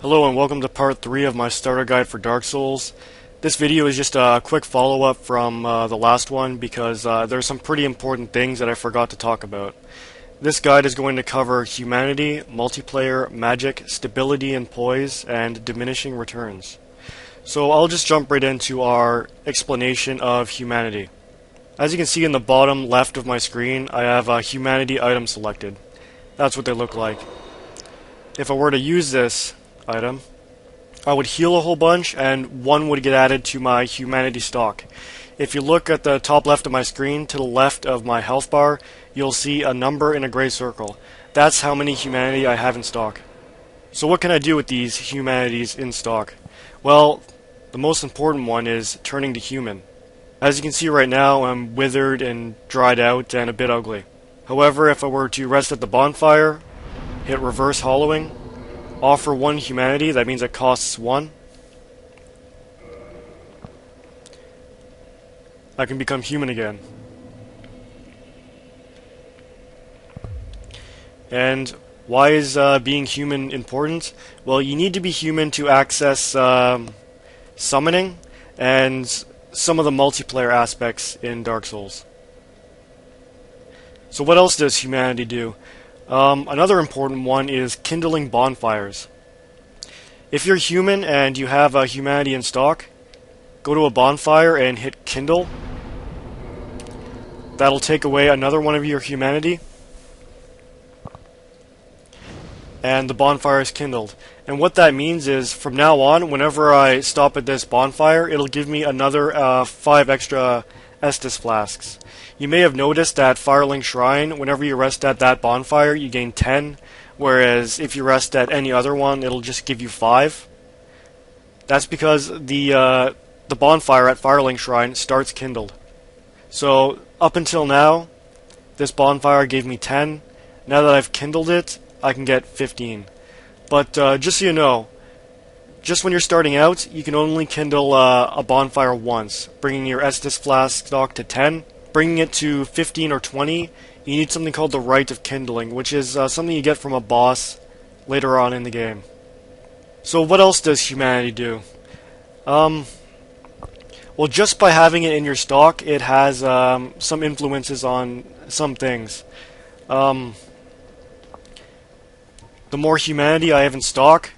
Hello and welcome to part 3 of my starter guide for Dark Souls. This video is just a quick follow-up from the last one because there's some pretty important things that I forgot to talk about. This guide is going to cover humanity, multiplayer, magic, stability and poise, and diminishing returns. So I'll just jump right into our explanation of humanity. As you can see in the bottom left of my screen, I have a humanity item selected. That's what they look like. If I were to use this item, I would heal a whole bunch and one would get added to my humanity stock. If you look at the top left of my screen, to the left of my health bar, you'll see a number in a gray circle. That's how many humanity I have in stock. So what can I do with these humanities in stock? Well, the most important one is turning to human. As you can see right now, I'm withered and dried out and a bit ugly. However, if I were to rest at the bonfire, hit reverse hollowing, offer 1 humanity, that means it costs 1, I can become human again. And why is being human important? Well, you need to be human to access summoning and some of the multiplayer aspects in Dark Souls. So what else does humanity do? Another important one is kindling bonfires. If you're human and you have a humanity in stock, go to a bonfire and hit kindle. That'll take away another one of your humanity, and the bonfire is kindled. And what that means is, from now on, whenever I stop at this bonfire, it'll give me another 5 extra Estus flasks. You may have noticed that Firelink Shrine, whenever you rest at that bonfire, you gain 10, whereas if you rest at any other one, it'll just give you 5. That's because the bonfire at Firelink Shrine starts kindled. So, up until now, this bonfire gave me 10. Now that I've kindled it, I can get 15. But just so you know, just when you're starting out, you can only kindle a bonfire once, bringing your Estus flask stock to 10. Bringing it to 15 or 20, you need something called the Rite of Kindling, which is something you get from a boss later on in the game. So what else does humanity do? Well, just by having it in your stock, it has some influences on some things. The more humanity I have in stock,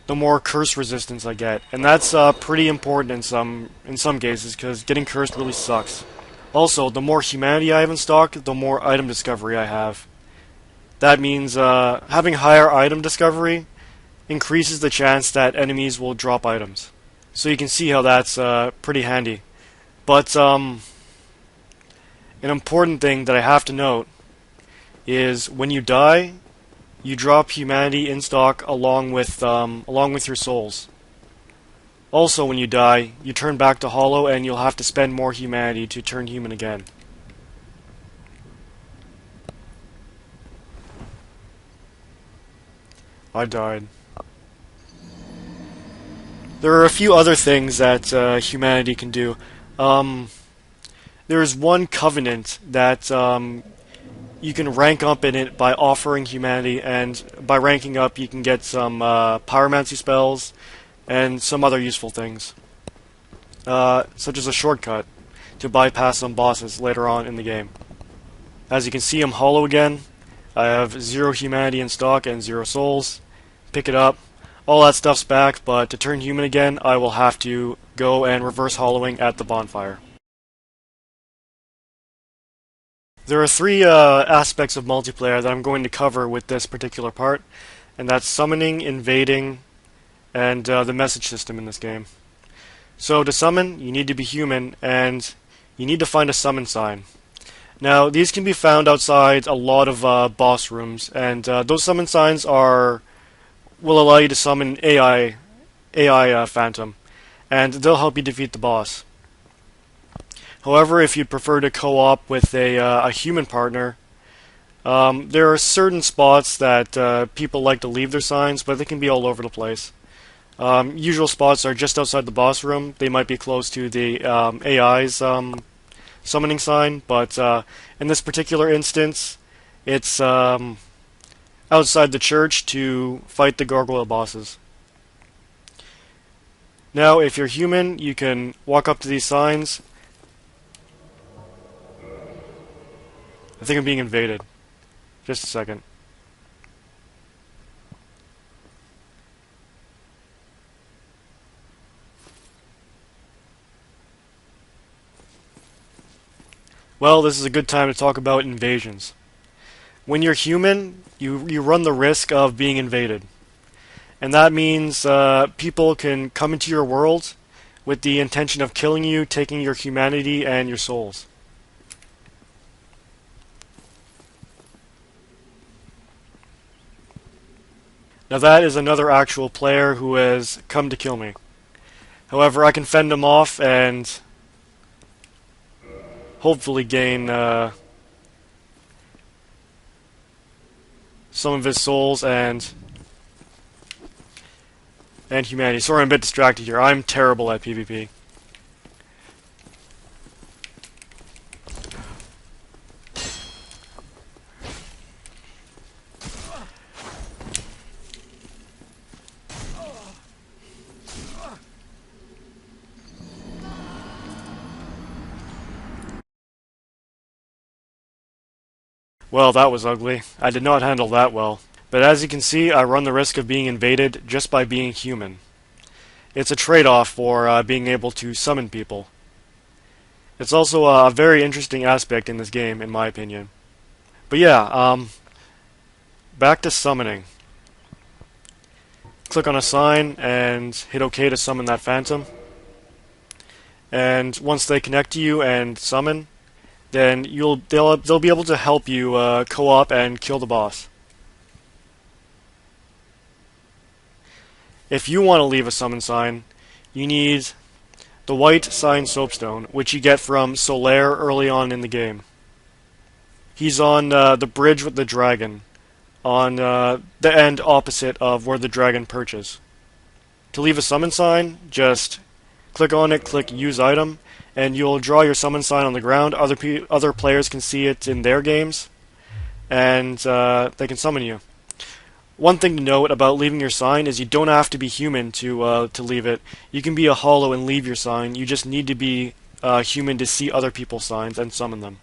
the more curse resistance I get, and that's pretty important in some cases, because getting cursed really sucks. Also, the more humanity I have in stock, the more item discovery I have. That means having higher item discovery increases the chance that enemies will drop items. So you can see how that's pretty handy. But an important thing that I have to note is when you die, you drop humanity in stock along with your souls. Also, when you die, you turn back to hollow and you'll have to spend more humanity to turn human again. I died. There are a few other things that humanity can do. There is one covenant that you can rank up in it by offering humanity, and by ranking up you can get some pyromancy spells and some other useful things, such as a shortcut to bypass some bosses later on in the game. As you can see, I'm hollow again. I have 0 humanity in stock and 0 souls. Pick it up. All that stuff's back, but to turn human again, I will have to go and reverse hollowing at the bonfire. There are 3 aspects of multiplayer that I'm going to cover with this particular part, and that's summoning, invading, and the message system in this game. So to summon, you need to be human, and you need to find a summon sign. Now, these can be found outside a lot of boss rooms, and those summon signs will allow you to summon AI Phantom, and they'll help you defeat the boss. However, if you'd prefer to co-op with a human partner, there are certain spots that people like to leave their signs, but they can be all over the place. Usual spots are just outside the boss room. They might be close to the AI's summoning sign, but in this particular instance, it's outside the church to fight the gargoyle bosses. Now, if you're human, you can walk up to these signs. I think I'm being invaded. Just a second. Well, this is a good time to talk about invasions. When you're human, you run the risk of being invaded. And that means people can come into your world with the intention of killing you, taking your humanity and your souls. Now that is another actual player who has come to kill me. However, I can fend him off and hopefully gain some of his souls and humanity. Sorry, I'm a bit distracted here. I'm terrible at PvP. Well, that was ugly. I did not handle that well. But as you can see, I run the risk of being invaded just by being human. It's a trade-off for being able to summon people. It's also a very interesting aspect in this game, in my opinion. But yeah, back to summoning. Click on a sign and hit OK to summon that phantom. And once they connect to you and summon, then they'll be able to help you co-op and kill the boss. If you want to leave a summon sign, you need the white sign soapstone, which you get from Solaire early on in the game. He's on the bridge with the dragon, on the end opposite of where the dragon perches. To leave a summon sign, just click on it, click Use Item, and you'll draw your summon sign on the ground. Other players can see it in their games, and they can summon you. One thing to note about leaving your sign is you don't have to be human to leave it. You can be a hollow and leave your sign. You just need to be human to see other people's signs and summon them.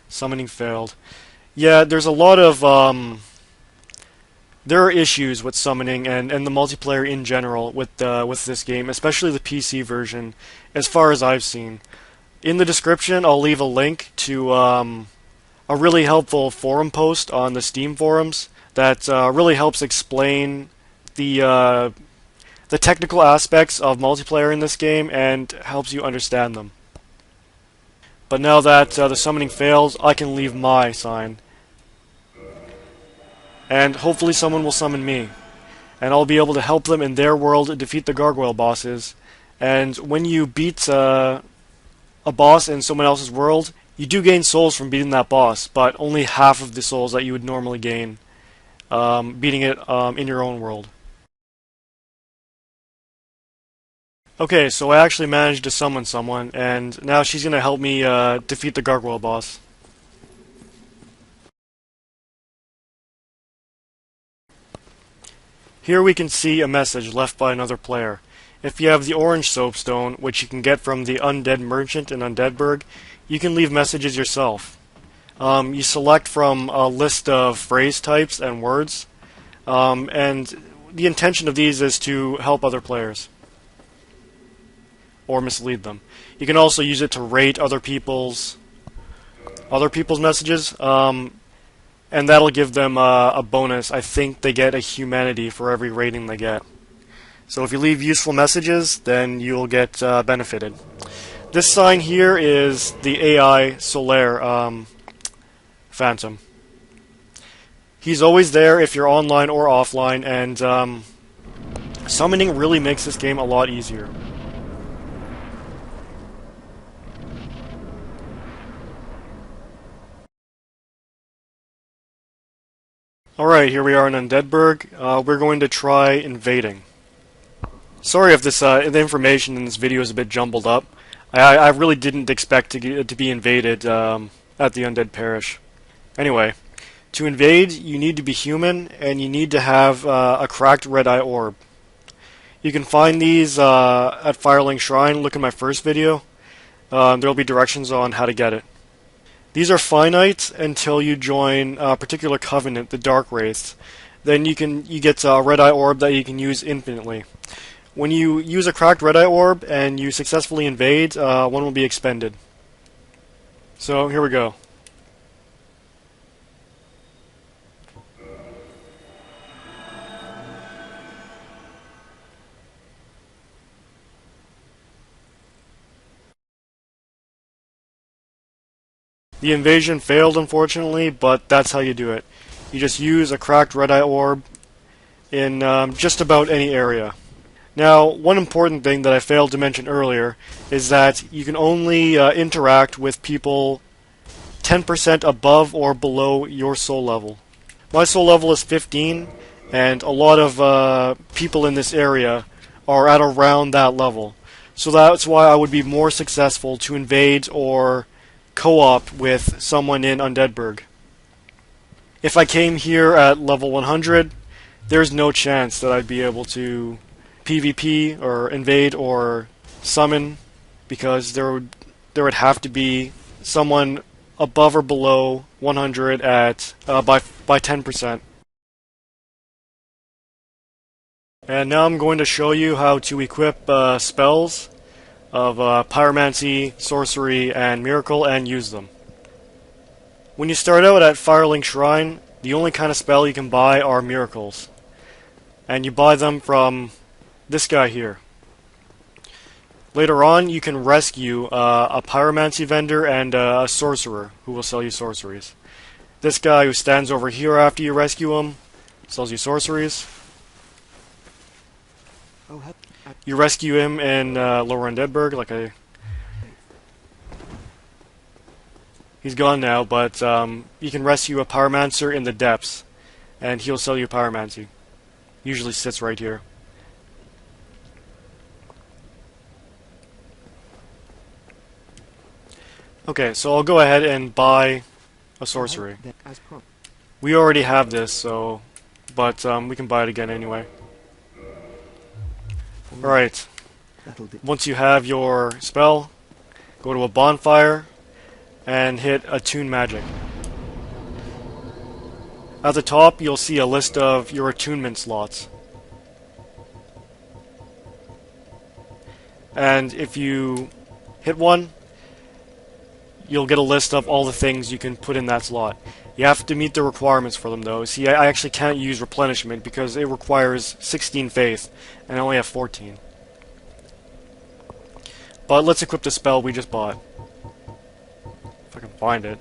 Summoning failed. Yeah, there's a lot of there are issues with summoning and the multiplayer in general with this game, especially the PC version, as far as I've seen. In the description, I'll leave a link to a really helpful forum post on the Steam forums that really helps explain the technical aspects of multiplayer in this game and helps you understand them. But now that the summoning fails, I can leave my sign. And hopefully someone will summon me. And I'll be able to help them in their world defeat the gargoyle bosses. And when you beat a boss in someone else's world, you do gain souls from beating that boss, but only half of the souls that you would normally gain beating it in your own world. Okay, so I actually managed to summon someone, and now she's going to help me defeat the gargoyle boss. Here we can see a message left by another player. If you have the orange soapstone, which you can get from the Undead Merchant in Undeadburg, you can leave messages yourself. You select from a list of phrase types and words, and the intention of these is to help other players or mislead them. You can also use it to rate other people's messages, and that'll give them a bonus. I think they get a humanity for every rating they get. So if you leave useful messages, then you'll get benefited. This sign here is the AI Solaire Phantom. He's always there if you're online or offline, and summoning really makes this game a lot easier. Alright, here we are in Undeadburg. We're going to try invading. Sorry if the information in this video is a bit jumbled up. I really didn't expect to be invaded at the Undead Parish. Anyway, To invade, you need to be human, and you need to have a cracked red eye orb. You can find these at Firelink Shrine. Look at my first video. There will be directions on how to get it. These are finite until you join a particular covenant, the Dark Wraiths. Then you get a red eye orb that you can use infinitely. When you use a cracked red eye orb and you successfully invade, one will be expended. So here we go. The invasion failed, unfortunately, but that's how you do it. You just use a cracked red eye orb in just about any area. Now, one important thing that I failed to mention earlier is that you can only interact with people 10% above or below your soul level. My soul level is 15, and a lot of people in this area are at around that level. So that's why I would be more successful to invade or co-op with someone in Undeadburg. If I came here at level 100, there's no chance that I'd be able to PvP or invade or summon, because there would have to be someone above or below 100 at by 10%. And now I'm going to show you how to equip spells of pyromancy, sorcery, and miracle, and use them. When you start out at Firelink Shrine, the only kind of spell you can buy are miracles. And you buy them from this guy here. Later on, you can rescue a pyromancy vendor and a sorcerer who will sell you sorceries. This guy who stands over here after you rescue him sells you sorceries. You rescue him in Lower Undeadburg, he's gone now, but you can rescue a pyromancer in the depths, and he'll sell you pyromancy. Usually sits right here. Okay, so I'll go ahead and buy a sorcery. We already have this, but we can buy it again anyway. Alright, once you have your spell, go to a bonfire and hit attune magic. At the top, you'll see a list of your attunement slots. And if you hit one, you'll get a list of all the things you can put in that slot. You have to meet the requirements for them, though. See, I actually can't use replenishment because it requires 16 faith, and I only have 14. But let's equip the spell we just bought. If I can find it.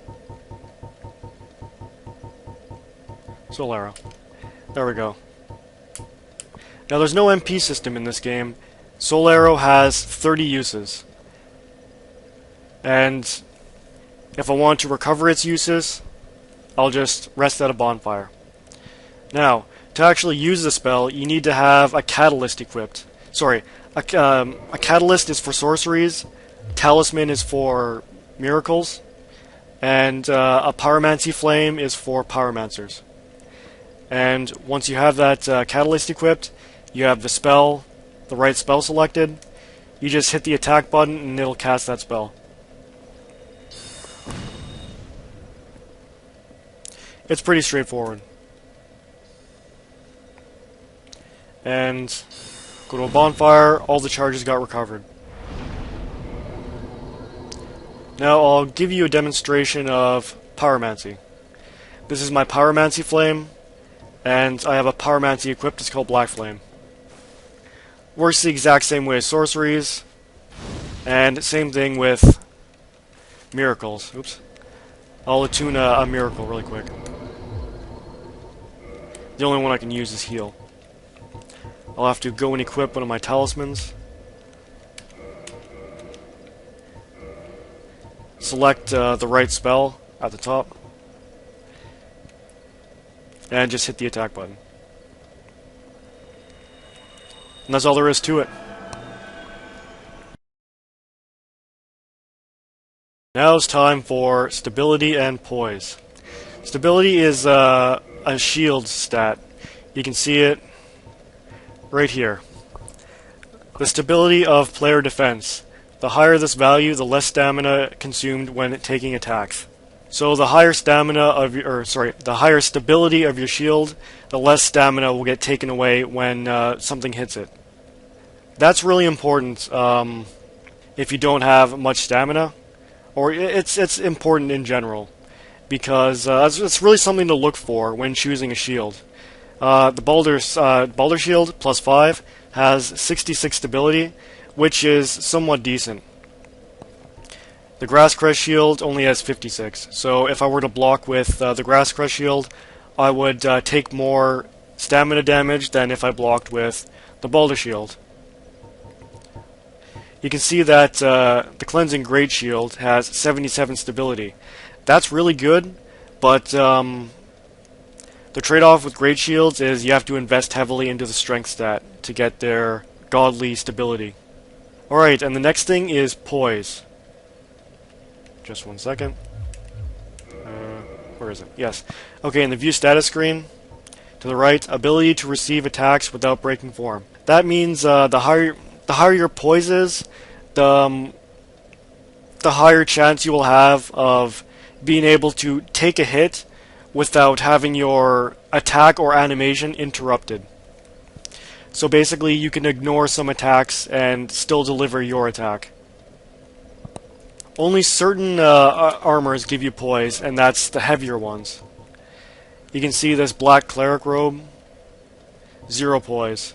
Soul Arrow. There we go. Now, there's no MP system in this game. Soul Arrow has 30 uses. And if I want to recover its uses, I'll just rest at a bonfire. Now, to actually use the spell, you need to have a catalyst equipped. Sorry, a catalyst is for sorceries, talisman is for miracles, and a pyromancy flame is for pyromancers. And once you have that catalyst equipped, you have the spell, the right spell selected, you just hit the attack button and it'll cast that spell. It's pretty straightforward. And go to a bonfire, all the charges got recovered. Now I'll give you a demonstration of pyromancy. This is my pyromancy flame, and I have a pyromancy equipped, it's called Black Flame. Works the exact same way as sorceries, and same thing with miracles. Oops. I'll attune a miracle really quick. The only one I can use is heal. I'll have to go and equip one of my talismans. Select the right spell at the top. And just hit the attack button. And that's all there is to it. Now it's time for stability and poise. Stability is a shield stat. You can see it right here. The stability of player defense. The higher this value, the less stamina consumed when taking attacks. So the higher stamina of your, the higher stability of your shield, the less stamina will get taken away when something hits it. That's really important if you don't have much stamina, or it's important in general, because it's really something to look for when choosing a shield. The Balder shield plus 5 has 66 stability, which is somewhat decent. The Grass Crest shield only has 56, so if I were to block with the Grass Crest shield, I would take more stamina damage than if I blocked with the Balder shield. You can see that the Cleansing Great Shield has 77 stability. That's really good, but the trade-off with Great Shields is you have to invest heavily into the Strength stat to get their godly stability. Alright, and the next thing is Poise. Just one second. Where is it? Yes. Okay, in the View Status screen, to the right, ability to receive attacks without breaking form. That means the higher your poise is, the higher chance you will have of being able to take a hit without having your attack or animation interrupted. So basically, you can ignore some attacks and still deliver your attack. Only certain armors give you poise, and that's the heavier ones. You can see this Black Cleric robe, 0 poise.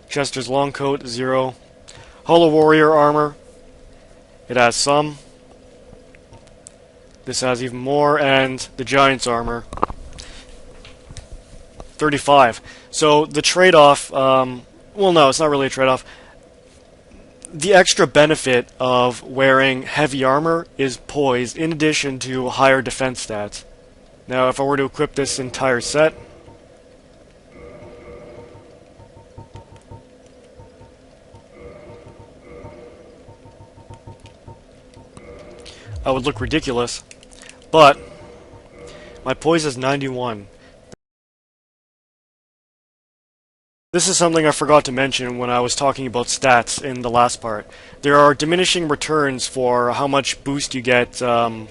Chester's long coat, 0. Hollow Warrior armor, it has some. This has even more, and the Giant's armor, 35. So the trade-off, well no, it's not really a trade-off. The extra benefit of wearing heavy armor is poise, in addition to higher defense stats. Now, if I were to equip this entire set, I would look ridiculous, but my poise is 91. This is something I forgot to mention when I was talking about stats in the last part. There are diminishing returns for how much boost you get from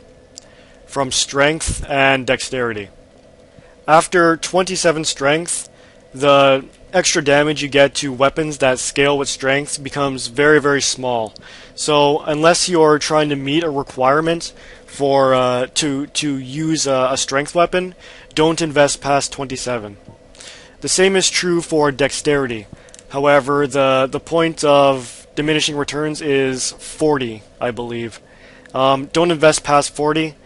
strength and dexterity. After 27 strength, the extra damage you get to weapons that scale with strength becomes very, very small. So unless you're trying to meet a requirement for to use a strength weapon, don't invest past 27. The same is true for dexterity. However, the point of diminishing returns is 40, I believe. Don't invest past 40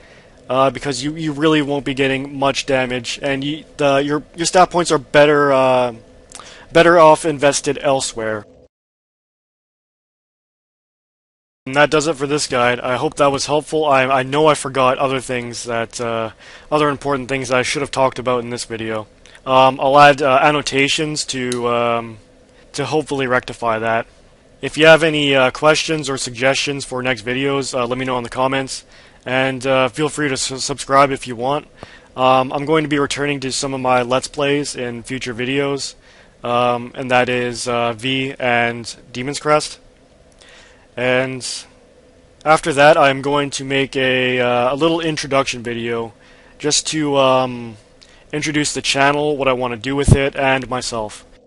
because you really won't be getting much damage, and your stat points are better off invested elsewhere. And that does it for this guide. I hope that was helpful. I know I forgot other things other important things that I should have talked about in this video. I'll add annotations to hopefully rectify that. If you have any questions or suggestions for next videos, let me know in the comments, and feel free to subscribe if you want. I'm going to be returning to some of my Let's Plays in future videos, and that is V and Demon's Crest. And after that, I'm going to make a little introduction video just to introduce the channel, what I want to do with it, and myself.